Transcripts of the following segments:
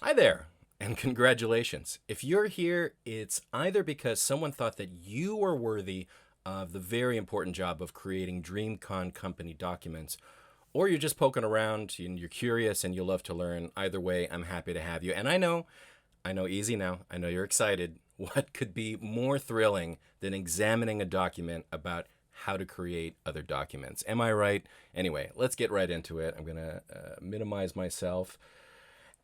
Hi there, and congratulations. If you're here, it's either because someone thought that you were worthy of the very important job of creating DreamCon company documents, or you're just poking around and you're curious and you love to learn. Either way, I'm happy to have you. And I know easy now. I know you're excited. What could be more thrilling than examining a document about how to create other documents? Am I right? Anyway, let's get right into it. I'm going to minimize myself.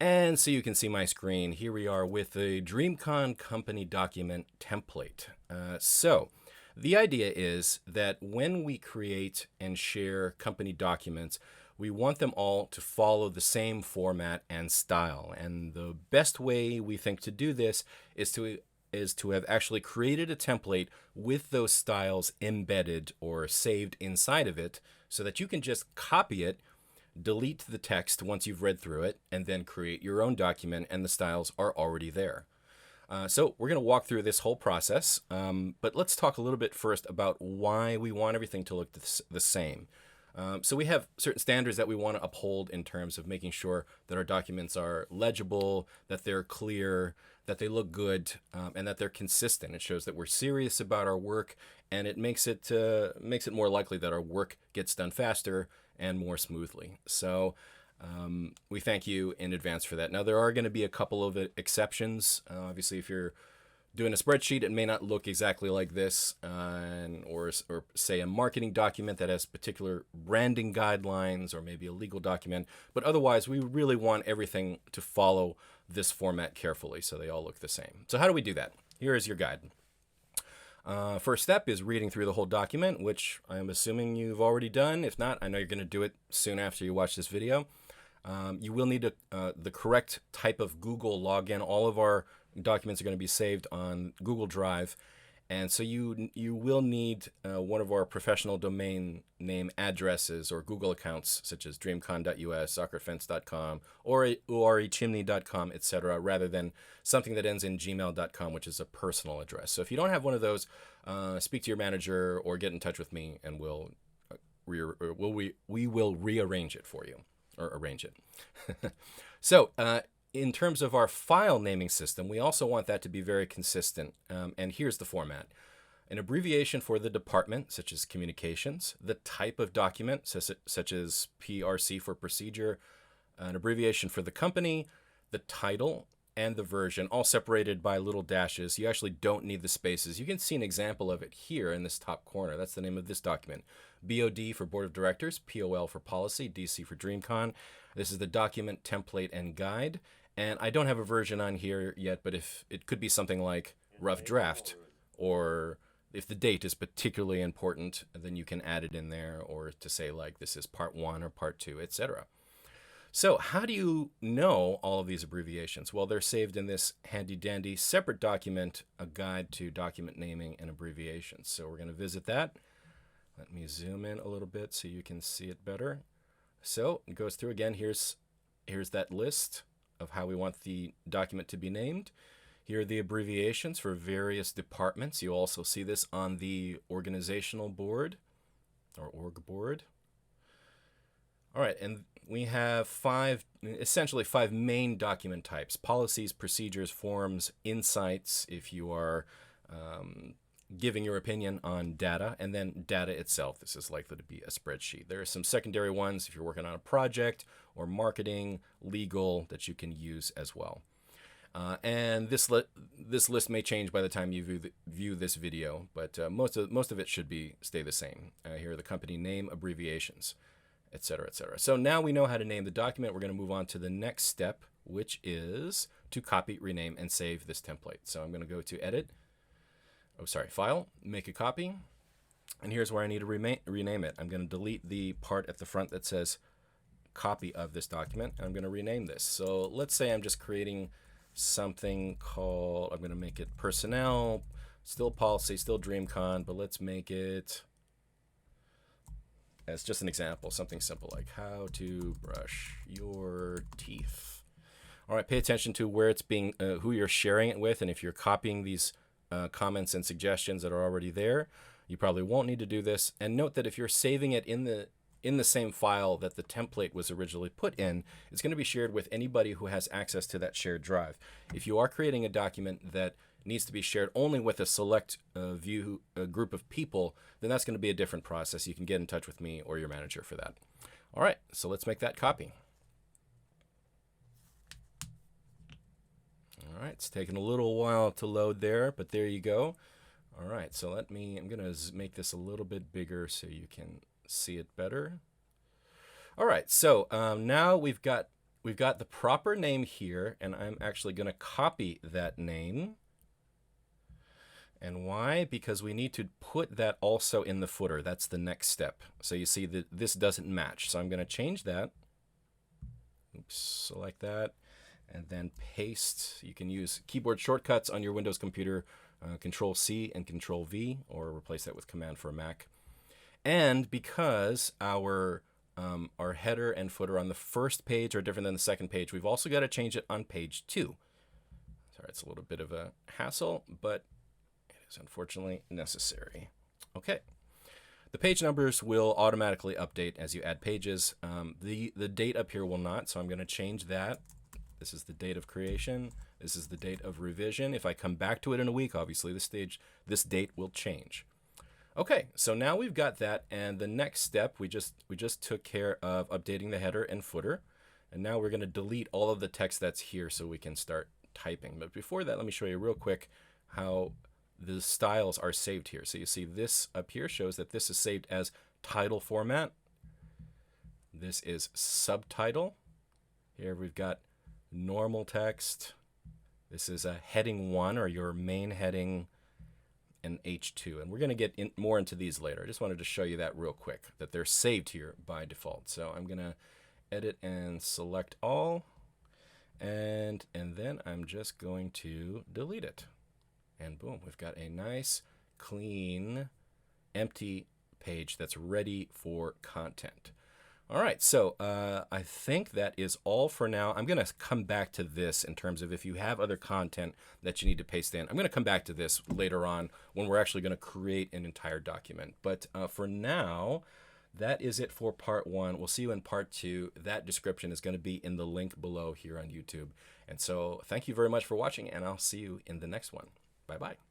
And so you can see my screen. Here we are with the DreamCon company document template. So the idea is that when we create and share company documents, we want them all to follow the same format and style. And the best way we think to do this is to have actually created a template with those styles embedded or saved inside of it so that you can just copy it, delete the text once you've read through it, and then create your own document, and the styles are already there. So we're going to walk through this whole process, but let's talk a little bit first about why we want everything to look the same. So we have certain standards that we want to uphold in terms of making sure that our documents are legible, that they're clear, that they look good, and that they're consistent. It shows that we're serious about our work, and it makes it more likely that our work gets done faster and more smoothly. So we thank you in advance for that. Now, there are going to be a couple of exceptions. Obviously, if you're doing a spreadsheet, it may not look exactly like this, or say a marketing document that has particular branding guidelines, or maybe a legal document. But otherwise, we really want everything to follow this format carefully so they all look the same. So how do we do that? Here is your guide. First step is reading through the whole document, which I'm assuming you've already done. If not, I know you're going to do it soon after you watch this video. You will need the correct type of Google login. All of our documents are going to be saved on Google Drive, and so you will need one of our professional domain name addresses or Google accounts, such as dreamcon.us, soccerfence.com, or orechimney.com, etc., rather than something that ends in gmail.com, which is a personal address. So if you don't have one of those, speak to your manager or get in touch with me, and we will rearrange it for you, or arrange it. So in terms of our file naming system, we also want that to be very consistent. And here's the format. An abbreviation for the department, such as communications, the type of document, such as PRC for procedure, an abbreviation for the company, the title, and the version, all separated by little dashes. You actually don't need the spaces. You can see an example of it here in this top corner. That's the name of this document. BOD for Board of Directors, POL for Policy, DC for DreamCon. This is the document template and guide. And I don't have a version on here yet, but if it could be something like rough draft, or if the date is particularly important, then you can add it in there, or to say like this is part 1 or part 2, etc. So how do you know all of these abbreviations? Well, they're saved in this handy dandy separate document, a guide to document naming and abbreviations. So we're going to visit that. Let me zoom in a little bit so you can see it better. So it goes through again. Here's that list of how we want the document to be named. Here are the abbreviations for various departments. You also see this on the organizational board, or org board. All right, and we have essentially five main document types: policies, procedures, forms, insights, if you are giving your opinion on data, and then data itself. This is likely to be a spreadsheet. There are some secondary ones if you're working on a project or marketing, legal, that you can use as well. And this list may change by the time you view this video, but most of it should stay the same. Here are the company name, abbreviations, etc., etc. So now we know how to name the document. We're going to move on to the next step, which is to copy, rename, and save this template. So I'm going to go to Edit. File, make a copy, and here's where I need to rename it. I'm going to delete the part at the front that says copy of this document, and I'm going to rename this. So let's say I'm just creating something called, I'm going to make it personnel, still policy, still DreamCon, but let's make it, as just an example, something simple like how to brush your teeth. All right, pay attention to where it's being, who you're sharing it with, and if you're copying these comments and suggestions that are already there, you probably won't need to do this. And note that if you're saving it in in the same file that the template was originally put in. It's going to be shared with anybody who has access to that shared drive. If you are creating a document that needs to be shared only with a select group of people, then that's going to be a different process. You can get in touch with me or your manager for that. All right, so let's make that copy. All right, it's taking a little while to load there, but there you go. All right, so I'm going to make this a little bit bigger so you can see it better. All right, so now we've got the proper name here, and I'm actually going to copy that name. And why? Because we need to put that also in the footer. That's the next step. So you see that this doesn't match. So I'm going to change that. Oops, select that. And then paste. You can use keyboard shortcuts on your Windows computer, Control-C and Control-V, or replace that with Command for a Mac. And because our header and footer on the first page are different than the second page, we've also got to change it on page 2. Sorry, it's a little bit of a hassle, but is unfortunately necessary. Okay. The page numbers will automatically update as you add pages. The date up here will not, so I'm going to change that. This is the date of creation. This is the date of revision. If I come back to it in a week, obviously this date will change. Okay, so now we've got that, and the next step, we just took care of updating the header and footer, and now we're going to delete all of the text that's here so we can start typing. But before that, let me show you real quick how the styles are saved here. So you see this up here shows that this is saved as title format. This is subtitle. Here we've got normal text. This is a heading 1, or your main heading, and H2. And we're going to get more into these later. I just wanted to show you that real quick, that they're saved here by default. So I'm going to edit and select all, and then I'm just going to delete it. And boom, we've got a nice, clean, empty page that's ready for content. All right, so I think that is all for now. I'm going to come back to this in terms of if you have other content that you need to paste in. I'm going to come back to this later on when we're actually going to create an entire document. But for now, that is it for part 1. We'll see you in part 2. That description is going to be in the link below here on YouTube. And so thank you very much for watching, and I'll see you in the next one. Bye-bye.